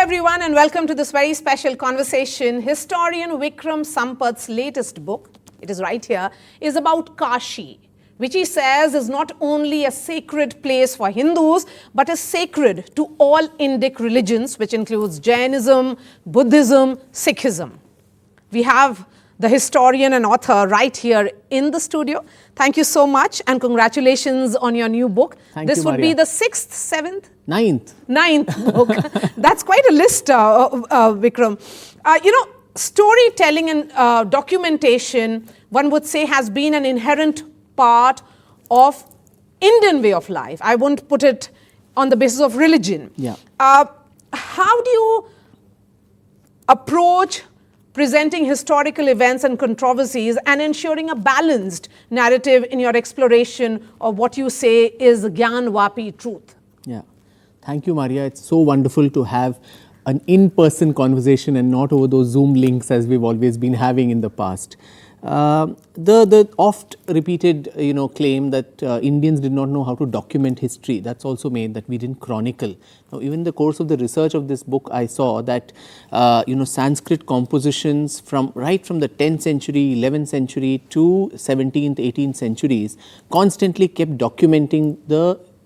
everyone, and welcome to this very special conversation. Historian Vikram Sampath's latest book, it is right here, is about Kashi, which he says is not only a sacred place for Hindus, but is sacred to all Indic religions, which includes Jainism, Buddhism, Sikhism. We have the historian and author right here in the studio. Thank you so much, and congratulations on your new book. This would be the 6th, 7th? Ninth book. That's quite a list, Vikram. Storytelling and documentation, one would say, has been an inherent part of Indian way of life. I won't put it on the basis of religion. Yeah. How do you approach presenting historical events and controversies and ensuring a balanced narrative in your exploration of what you say is Gyanvapi truth? Yeah. Thank you, Maria. It's so wonderful to have an in-person conversation and not over those Zoom links as we've always been having in the past. The oft-repeated, claim that Indians did not know how to document history, that's also made that we didn't chronicle. Now, even in the course of the research of this book, I saw that, Sanskrit compositions right from the 10th century, 11th century to 17th, 18th centuries constantly kept documenting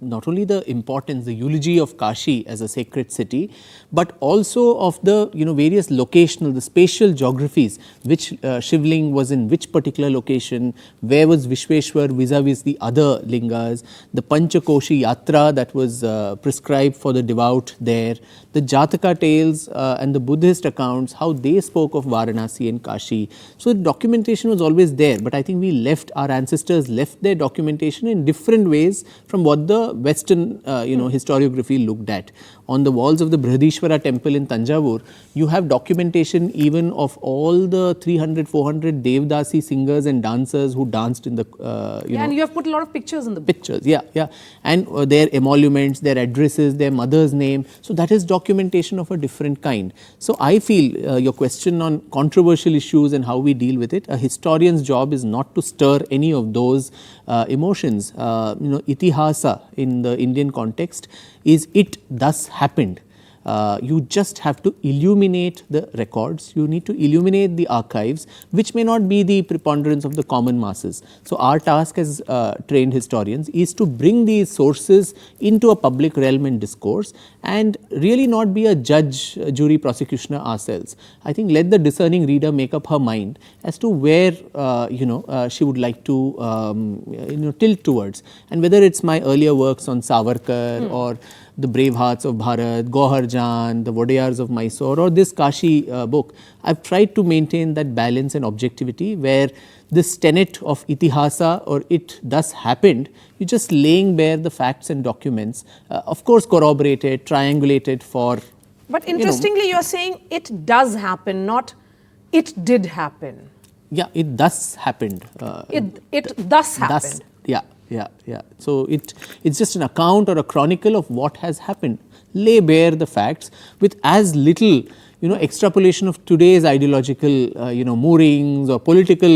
not only the importance, the eulogy of Kashi as a sacred city, but also of the various locational, the spatial geographies, which Shivling was in which particular location, where was Vishweshwar vis-a-vis the other lingas, the Panchakoshi Yatra that was prescribed for the devout there, the Jataka tales and the Buddhist accounts, how they spoke of Varanasi and Kashi. So the documentation was always there, but I think our ancestors left their documentation in different ways from what the Western, historiography looked at. On the walls of the Brihadishwara temple in Tanjavur, you have documentation even of all the 300, 400 Devdasi singers and dancers who danced in the, and you have put a lot of pictures in the book. Pictures, yeah. And their emoluments, their addresses, their mother's name. So that is documentation of a different kind. So I feel your question on controversial issues and how we deal with it, a historian's job is not to stir any of those emotions. Itihasa in the Indian context is it thus happened. You just have to illuminate the records, you need to illuminate the archives, which may not be the preponderance of the common masses. So our task as trained historians is to bring these sources into a public realm and discourse and really not be a judge, jury, prosecutioner ourselves. I think let the discerning reader make up her mind as to where she would like to tilt towards, and whether it's my earlier works on Savarkar or the brave hearts of Bharat, Gohar Jan, the Vodeyars of Mysore, or this Kashi book, I've tried to maintain that balance and objectivity where this tenet of itihasa or it thus happened, you're just laying bare the facts and documents, of course corroborated, triangulated for... But interestingly, you're saying it does happen, not it did happen. Yeah, it thus happened. It thus happened. Yeah. So it's just an account or a chronicle of what has happened. Lay bare the facts with as little extrapolation of today's ideological moorings or political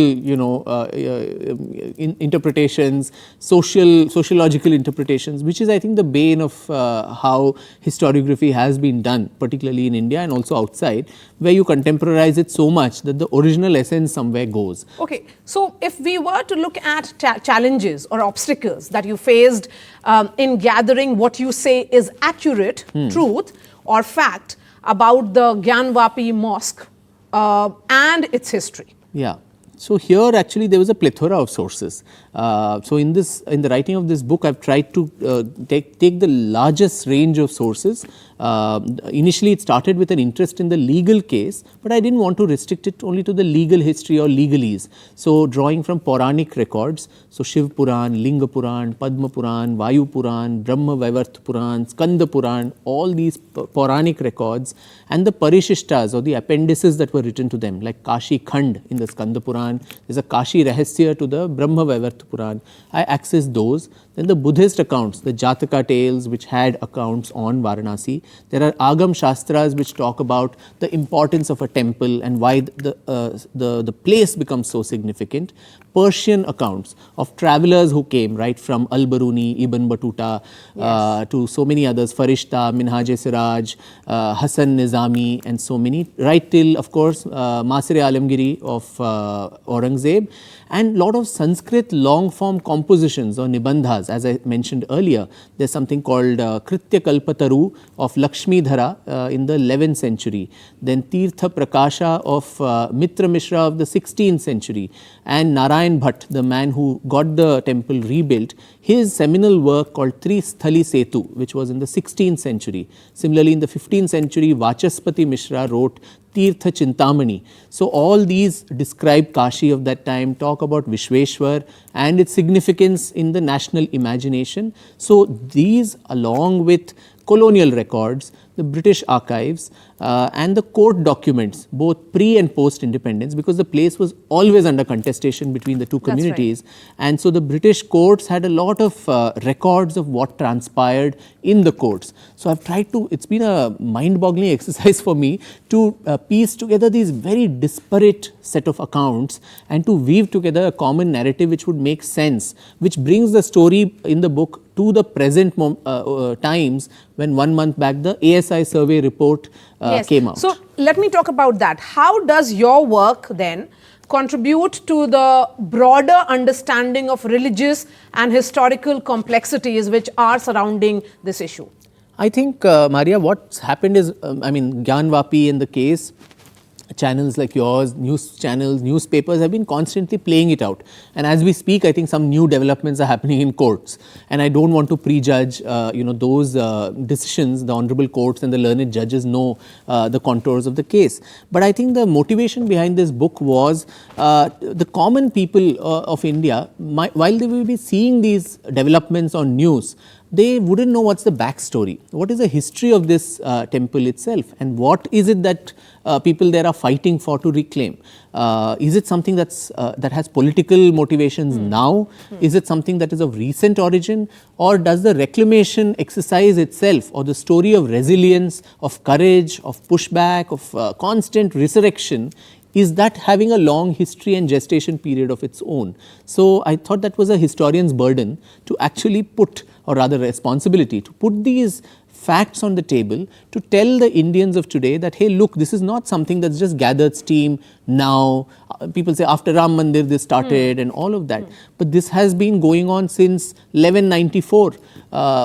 interpretations, sociological interpretations, which is I think the bane of how historiography has been done, particularly in India and also outside, where you contemporize it so much that the original essence somewhere goes. Okay, so if we were to look at challenges or obstacles that you faced in gathering what you say is accurate truth or fact about the Gyanvapi mosque and its history. Yeah. So here actually there was a plethora of sources. So in the writing of this book, I've tried to take the largest range of sources. Initially it started with an interest in the legal case, but I didn't want to restrict it only to the legal history or legalese. So drawing from Puranic records, so Shiv Puran, Linga Puran, Padma Puran, Vayu Puran, Brahma Vaivarth Puran, Skanda Puran, all these Puranic records, and the Parishishtas or the appendices that were written to them, like Kashi Khand in the Skanda Puran, there's a Kashi Rahasya to the Brahma Vaivarth Puran. I accessed those. Then the Buddhist accounts, the Jataka tales, which had accounts on Varanasi. There are Agam Shastras which talk about the importance of a temple and why the place becomes so significant. Persian accounts of travelers who came right from Al-Baruni, Ibn Battuta, to so many others, Farishta, Minhaj-e-Siraj, Hasan Nizami, and so many, right till, of course, Masir-e Alamgiri of Aurangzeb, and lot of Sanskrit long-form compositions or nibandhas, as I mentioned earlier. There's something called Kritya Kalpataru of Lakshmidhara in the 11th century. Then Tirtha Prakasha of Mitra Mishra of the 16th century. And Narayan Bhatt, the man who got the temple rebuilt, his seminal work called Tristhali Setu, which was in the 16th century. Similarly, in the 15th century, Vachaspati Mishra wrote Tirtha Chintamani. So all these describe Kashi of that time, talk about Vishweshwar and its significance in the national imagination. So these, along with colonial records, the British archives and the court documents, both pre and post independence, because the place was always under contestation between the two communities. Right. And so the British courts had a lot of records of what transpired in the courts. So I've tried to, it's been a mind-boggling exercise for me to piece together these very disparate set of accounts and to weave together a common narrative which would make sense, which brings the story in the book to the present times, when 1 month back the ASI survey report came out. So let me talk about that. How does your work then contribute to the broader understanding of religious and historical complexities which are surrounding this issue? I think, Maria, what's happened is, Gyanvapi in the case, channels like yours, news channels, newspapers have been constantly playing it out. And as we speak, I think some new developments are happening in courts. And I don't want to prejudge, those decisions. The honorable courts and the learned judges know the contours of the case. But I think the motivation behind this book was the common people of India, while they will be seeing these developments on news, they wouldn't know what's the backstory. What is the history of this temple itself, and what is it that people there are fighting for to reclaim? Is it something that has political motivations now? Is it something that is of recent origin? Or does the reclamation exercise itself, or the story of resilience, of courage, of pushback, of constant resurrection, is that having a long history and gestation period of its own? So I thought that was a historian's burden to actually put, or rather responsibility, to put these facts on the table to tell the Indians of today that, hey, look, this is not something that's just gathered steam now. People say after Ram Mandir this started and all of that. But this has been going on since 1194,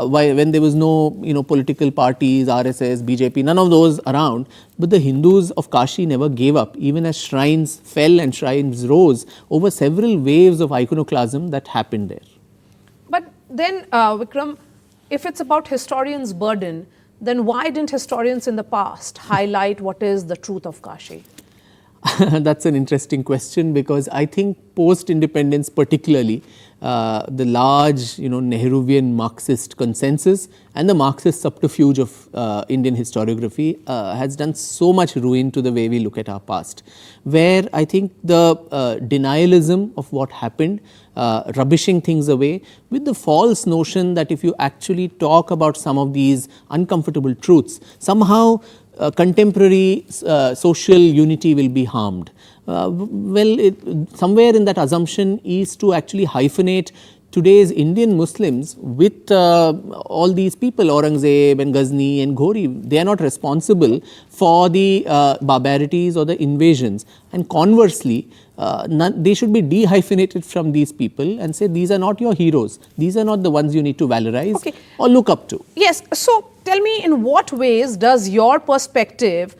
when there was no political parties, RSS, BJP, none of those around. But the Hindus of Kashi never gave up, even as shrines fell and shrines rose over several waves of iconoclasm that happened there. But then, Vikram, if it's about historians' burden, then why didn't historians in the past highlight what is the truth of Kashi? That's an interesting question, because I think post-independence particularly, the large Nehruvian Marxist consensus and the Marxist subterfuge of Indian historiography has done so much ruin to the way we look at our past, where I think the denialism of what happened, rubbishing things away with the false notion that if you actually talk about some of these uncomfortable truths, somehow contemporary social unity will be harmed. Somewhere in that assumption is to actually hyphenate today's Indian Muslims with all these people, Aurangzeb and Ghazni and Ghori. They are not responsible for the barbarities or the invasions. And conversely, they should be dehyphenated from these people and say, these are not your heroes. These are not the ones you need to valorize or look up to. Yes. So tell me, in what ways does your perspective,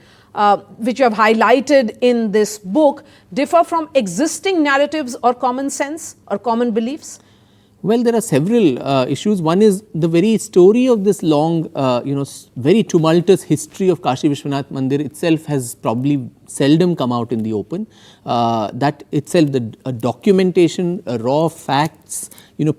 which you have highlighted in this book, differ from existing narratives or common sense or common beliefs? Well, there are several issues. One is the very story of this long, very tumultuous history of Kashi Vishwanath Mandir itself has probably seldom come out in the open. That itself, the documentation, raw facts,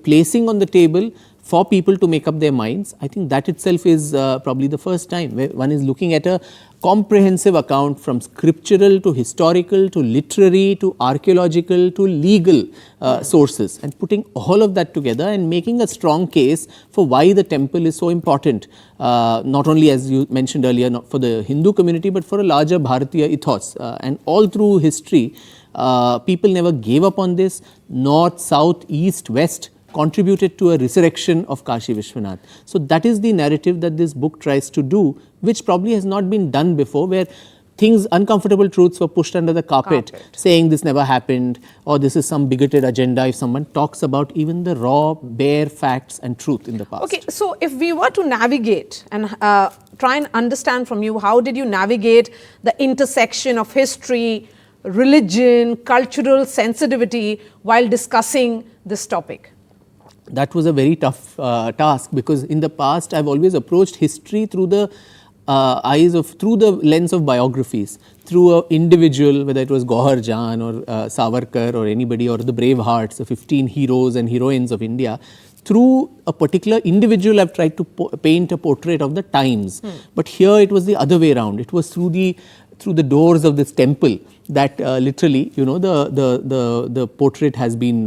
placing on the table for people to make up their minds, I think that itself is probably the first time where one is looking at a comprehensive account from scriptural to historical to literary to archaeological to legal sources, and putting all of that together and making a strong case for why the temple is so important, not only as you mentioned earlier, not for the Hindu community, but for a larger Bharatiya ethos. And all through history, people never gave up on this. North, south, east, west contributed to a resurrection of Kashi Vishwanath. So that is the narrative that this book tries to do, which probably has not been done before, where things, uncomfortable truths were pushed under the carpet, saying this never happened, or this is some bigoted agenda, if someone talks about even the raw, bare facts and truth in the past. Okay, so if we were to navigate and try and understand from you, how did you navigate the intersection of history, religion, cultural sensitivity while discussing this topic? That was a very tough task, because in the past I've always approached history through the through the lens of biographies, through an individual, whether it was Gauhar Jan or Savarkar or anybody, or the brave hearts, the 15 heroes and heroines of India. Through a particular individual, I've tried to paint a portrait of the times. But here it was the other way around. It was through the doors of this temple that literally, you know, the portrait has been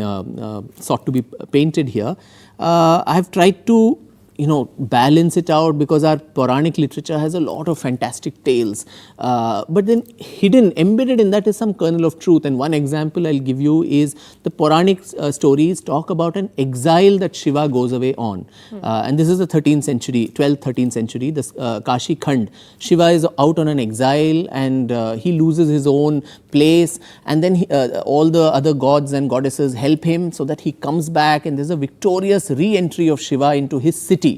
sought to be painted here. I have tried to, you know, balance it out, because our Puranic literature has a lot of fantastic tales. But then hidden, embedded in that is some kernel of truth. And one example I'll give you is the Puranic stories talk about an exile that Shiva goes away on. And this is the 13th century, 12th, 13th century, this Kashi Khand. Shiva is out on an exile, and he loses his own place, and then all the other gods and goddesses help him so that he comes back, and there's a victorious re-entry of Shiva into his city.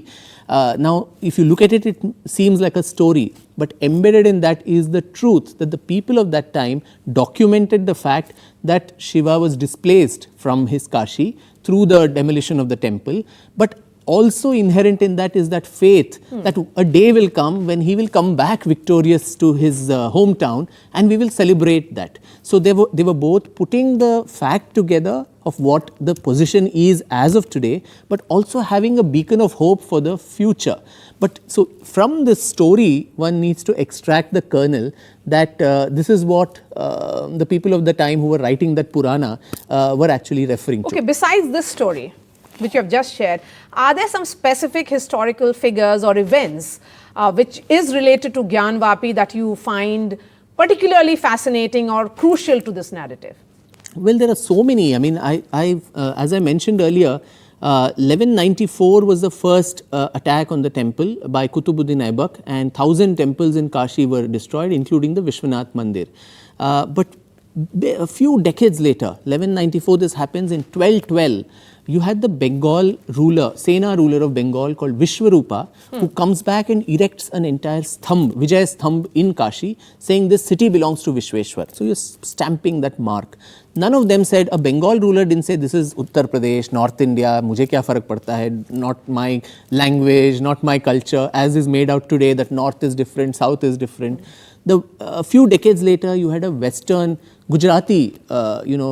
Now, if you look at it, it seems like a story, but embedded in that is the truth that the people of that time documented the fact that Shiva was displaced from his Kashi through the demolition of the temple. But also inherent in that is that faith that a day will come when he will come back victorious to his hometown, and we will celebrate that. So they were both putting the fact together of what the position is as of today, but also having a beacon of hope for the future. But so from this story, one needs to extract the kernel that this is what the people of the time who were writing that Purana were actually referring to. Okay, besides this story, which you have just shared, are there some specific historical figures or events which is related to Gyanvapi that you find particularly fascinating or crucial to this narrative? Well, there are so many. I mean, as I mentioned earlier, 1194 was the first attack on the temple by Kutubuddin Aibak, and 1,000 temples in Kashi were destroyed, including the Vishwanath Mandir. But a few decades later, 1194, this happens. In 1212, you had the Bengal ruler, Sena ruler of Bengal called Vishwarupa, who comes back and erects an entire sthambh, Vijay Sthambh in Kashi, saying this city belongs to Vishweshwar. So you're stamping that mark. None of them said, a Bengal ruler didn't say this is Uttar Pradesh, North India, mujhe kya farak padta hai, not my language, not my culture, as is made out today that North is different, South is different. A few decades later, you had a Western Gujarati,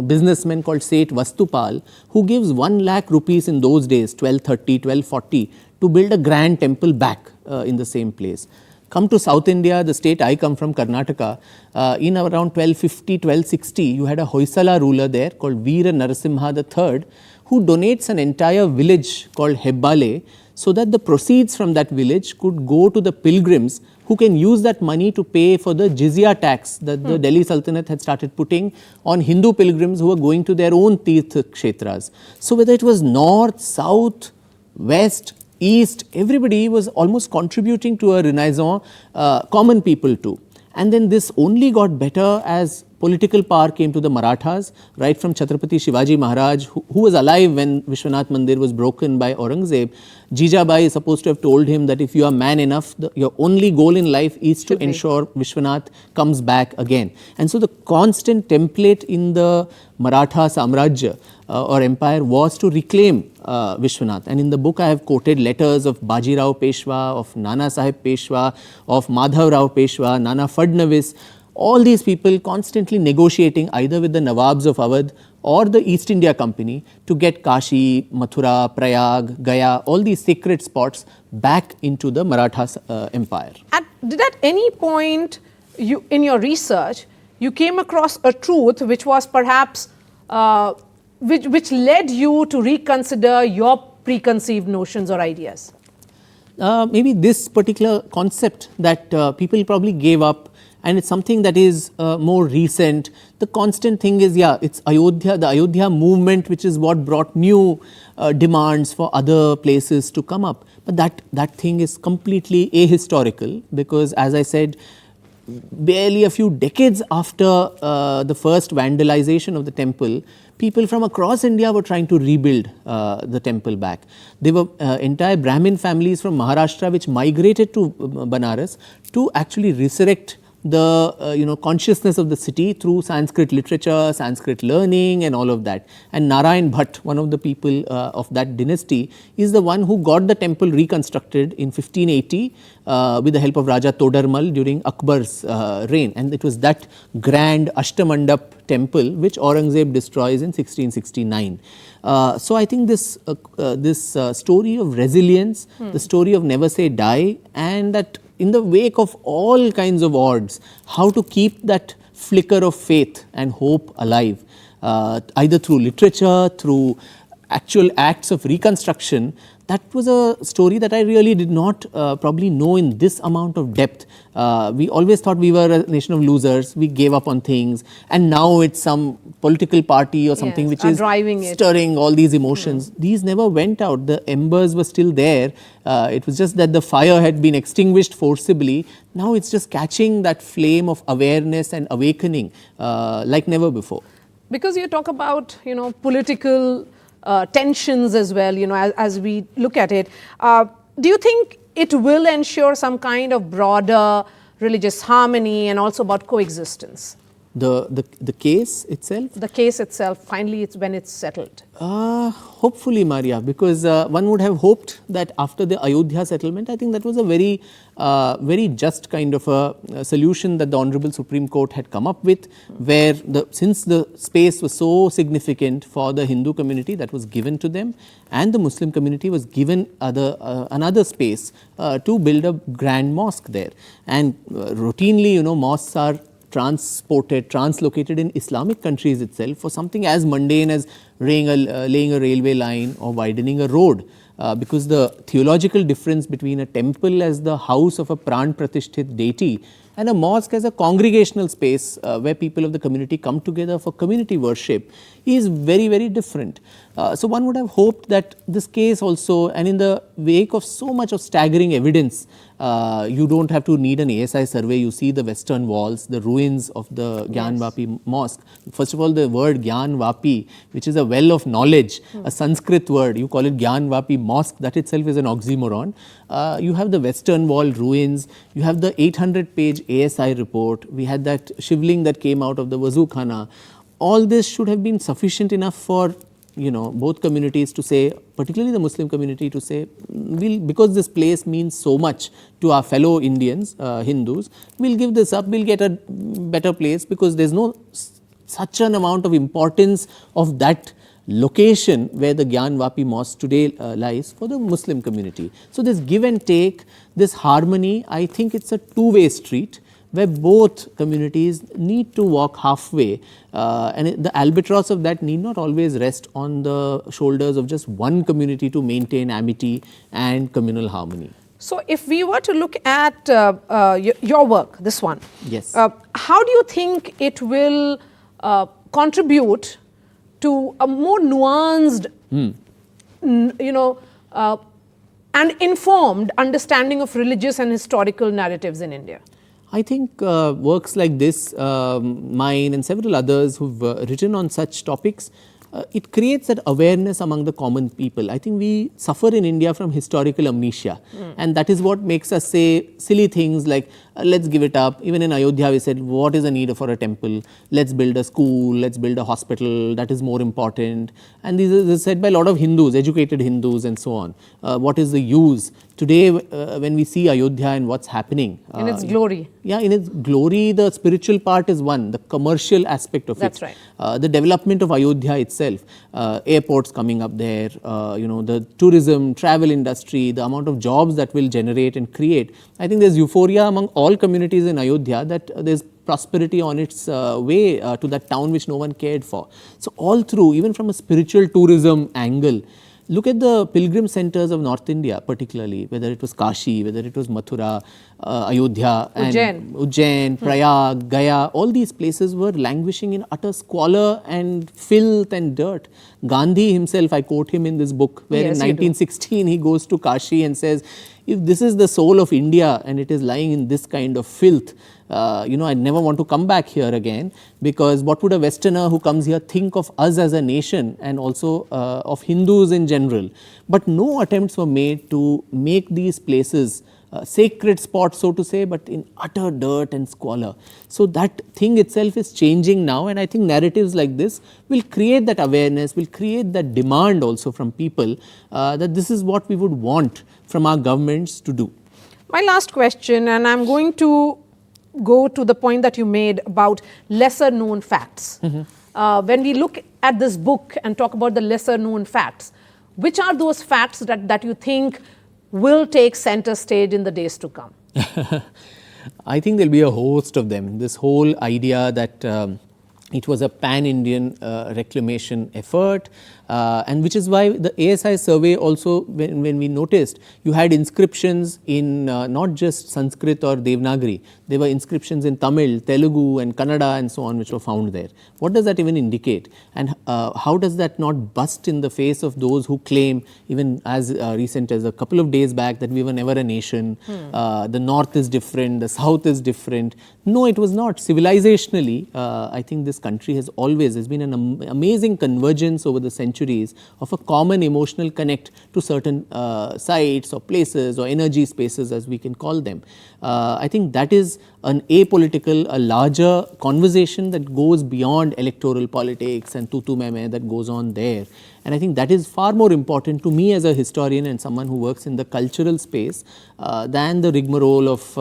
businessman called Seth Vastupal, who gives 1 lakh rupees in those days, 1230, 1240, to build a grand temple back in the same place. Come to South India, the state I come from, Karnataka, in around 1250, 1260, you had a Hoysala ruler there called Veera Narasimha III, who donates an entire village called Hebbale, so that the proceeds from that village could go to the pilgrims who can use that money to pay for the jizya tax that the Delhi Sultanate had started putting on Hindu pilgrims who were going to their own Tirth Kshetras. So whether it was North, South, West, East, everybody was almost contributing to a renaissance, common people too. And then this only got better as political power came to the Marathas, right from Chhatrapati Shivaji Maharaj, who was alive when Vishwanath Mandir was broken by Aurangzeb. Jijabai is supposed to have told him that if you are man enough, your only goal in life is to ensure Vishwanath comes back again. And so the constant template in the Maratha Samrajya or empire was to reclaim Vishwanath. And in the book I have quoted letters of Bajirao Peshwa, of Nana Sahib Peshwa, of Madhav Rao Peshwa, Nana Fadnavis. All these people constantly negotiating either with the Nawabs of Awadh or the East India Company to get Kashi, Mathura, Prayag, Gaya, all these sacred spots back into the Maratha Empire. Did at any point in your research you came across a truth which was perhaps which led you to reconsider your preconceived notions or ideas? Maybe this particular concept that people probably gave up, and it's something that is more recent. The constant thing is, it's Ayodhya, the Ayodhya movement, which is what brought new demands for other places to come up. But that thing is completely ahistorical, because as I said, barely a few decades after the first vandalization of the temple, people from across India were trying to rebuild the temple back. There were entire Brahmin families from Maharashtra which migrated to Banaras to actually resurrect the consciousness of the city through Sanskrit literature, Sanskrit learning and all of that. And Narayan Bhatt, one of the people of that dynasty, is the one who got the temple reconstructed in 1580 with the help of Raja Todarmal during Akbar's reign. And it was that grand Ashtamandap temple which Aurangzeb destroys in 1669. So I think this story of resilience, the story of never say die, and that in the wake of all kinds of odds, how to keep that flicker of faith and hope alive, either through literature, through actual acts of reconstruction. That was a story that I really did not probably know in this amount of depth. We always thought we were a nation of losers, we gave up on things, and now it's some political party or something which is stirring all these emotions. These never went out, the embers were still there. It was just that the fire had been extinguished forcibly. Now it's just catching that flame of awareness and awakening like never before. Because you talk about, political tensions as well, as we look at it. Do you think it will ensure some kind of broader religious harmony and also about coexistence? The case itself? The case itself, finally, when it's settled. Hopefully, Maria, because one would have hoped that after the Ayodhya settlement, I think that was a very just kind of a solution that the Honorable Supreme Court had come up with, where since the space was so significant for the Hindu community, that was given to them, and the Muslim community was given another space to build a grand mosque there. And routinely, mosques are translocated in Islamic countries itself for something as mundane as laying a railway line or widening a road, because the theological difference between a temple as the house of a pran pratisthit deity and a mosque as a congregational space where people of the community come together for community worship is very, very different. So one would have hoped that this case also, and in the wake of so much of staggering evidence, you don't have to need an ASI survey. You see the western walls, the ruins of the Gyanvapi mosque. First of all, the word Gyanvapi, which is a well of knowledge, a Sanskrit word, you call it Gyanvapi mosque, that itself is an oxymoron. You have the western wall ruins, you have the 800-page ASI report, we had that shivling that came out of the Wazu Khana. All this should have been sufficient enough for both communities to say, particularly the Muslim community, to say, because this place means so much to our fellow Indians, Hindus, we'll give this up, we'll get a better place, because there's no such an amount of importance of that location where the Gyanvapi mosque today lies for the Muslim community. So this give and take, this harmony, I think it's a two-way street where both communities need to walk halfway, and the albatross of that need not always rest on the shoulders of just one community to maintain amity and communal harmony. So if we were to look at your work, this one, yes, how do you think it will contribute to a more nuanced, and informed understanding of religious and historical narratives in India? I think works like this, mine and several others who've written on such topics, it creates that awareness among the common people. I think we suffer in India from historical amnesia, and that is what makes us say silly things like, let's give it up. Even in Ayodhya, we said, what is the need for a temple? Let's build a school, let's build a hospital, that is more important. And this is said by a lot of Hindus, educated Hindus and so on. What is the use? Today, when we see Ayodhya and what's happening. In its glory. Yeah, in its glory, the spiritual part is one, the commercial aspect of it. That's right. The development of Ayodhya itself, airports coming up there, the tourism, travel industry, the amount of jobs that will generate and create. I think there's euphoria among all communities in Ayodhya that there's prosperity on its way to that town which no one cared for. So all through, even from a spiritual tourism angle, look at the pilgrim centers of North India, particularly, whether it was Kashi, whether it was Mathura, Ayodhya, and Ujjain, Prayag, Gaya, all these places were languishing in utter squalor and filth and dirt. Gandhi himself, I quote him in this book, where in 1916 he goes to Kashi and says, if this is the soul of India and it is lying in this kind of filth, I never want to come back here again, because what would a Westerner who comes here think of us as a nation and also of Hindus in general? But no attempts were made to make these places sacred spots, so to say, but in utter dirt and squalor. So that thing itself is changing now, and I think narratives like this will create that awareness, will create that demand also from people that this is what we would want from our governments to do. My last question, and I'm going to go to the point that you made about lesser known facts. When we look at this book and talk about the lesser known facts, which are those facts that you think will take center stage in the days to come? I think there'll be a host of them. This whole idea that it was a pan-Indian reclamation effort, and which is why the ASI survey also, when we noticed, you had inscriptions in not just Sanskrit or Devanagari, there were inscriptions in Tamil, Telugu and Kannada and so on which were found there. What does that even indicate? And how does that not bust in the face of those who claim, even as recent as a couple of days back, that we were never a nation, the north is different, the south is different. No, it was not. Civilizationally, I think this country has always, there's been an amazing convergence over the centuries of a common emotional connect to certain sites or places or energy spaces, as we can call them. I think that is an apolitical, a larger conversation that goes beyond electoral politics and tutu meme that goes on there. And I think that is far more important to me as a historian and someone who works in the cultural space than the rigmarole of,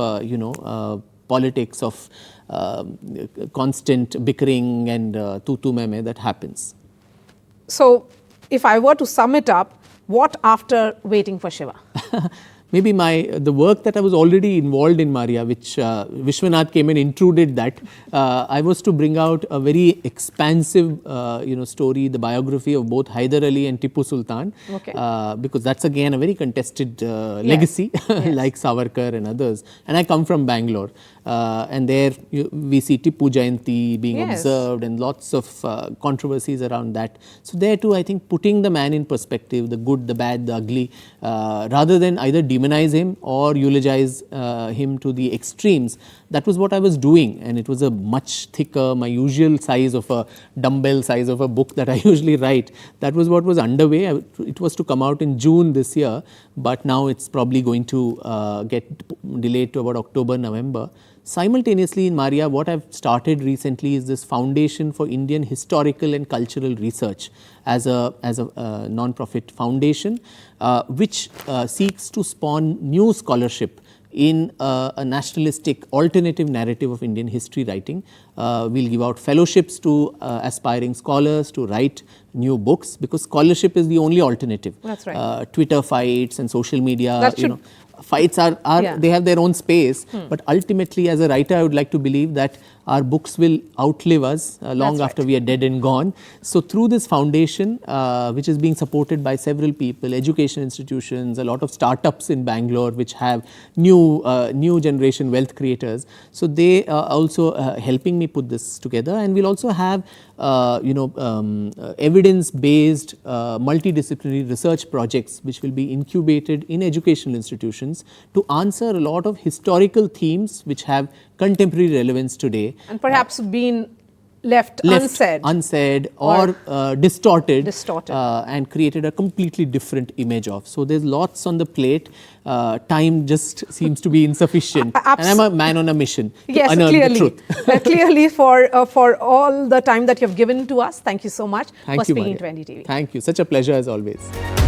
politics of constant bickering and tutu meme that happens. So, if I were to sum it up, what after Waiting for Shiva? Maybe the work that I was already involved in, Maria, which Vishwanath came and intruded that, I was to bring out a very expansive, story, the biography of both Hyder Ali and Tipu Sultan, because that's again a very contested legacy, like Savarkar and others. And I come from Bangalore, and there we see Tipu Jayanti being observed and lots of controversies around that. So there too, I think putting the man in perspective, the good, the bad, the ugly, rather than either demonize him or eulogize him to the extremes. That was what I was doing, and it was a much thicker, my usual size of a dumbbell size of a book that I usually write. That was what was underway. It was to come out in June this year, but now it's probably going to get delayed to about October, November. Simultaneously in Maria, what I've started recently is this Foundation for Indian Historical and Cultural Research as a non-profit foundation, which seeks to spawn new scholarship in a nationalistic alternative narrative of Indian history writing. We'll give out fellowships to aspiring scholars to write new books, because scholarship is the only alternative. That's right. Twitter fights and social media, fights are they have their own space, but ultimately as a writer I would like to believe that our books will outlive us long after we are dead and gone. So through this foundation, which is being supported by several people, education institutions, a lot of startups in Bangalore which have new generation wealth creators, so they are also helping me put this together. And we'll also have evidence-based multidisciplinary research projects which will be incubated in educational institutions to answer a lot of historical themes which have contemporary relevance today. And perhaps been left unsaid or distorted, Distorted. and created a completely different image of. So there's lots on the plate. Time just seems to be insufficient, and I'm a man on a mission to unearth the truth. Clearly, for all the time that you've given to us, thank you so much for Thank you, speaking Maria. to NDTV. Thank you. Such a pleasure as always.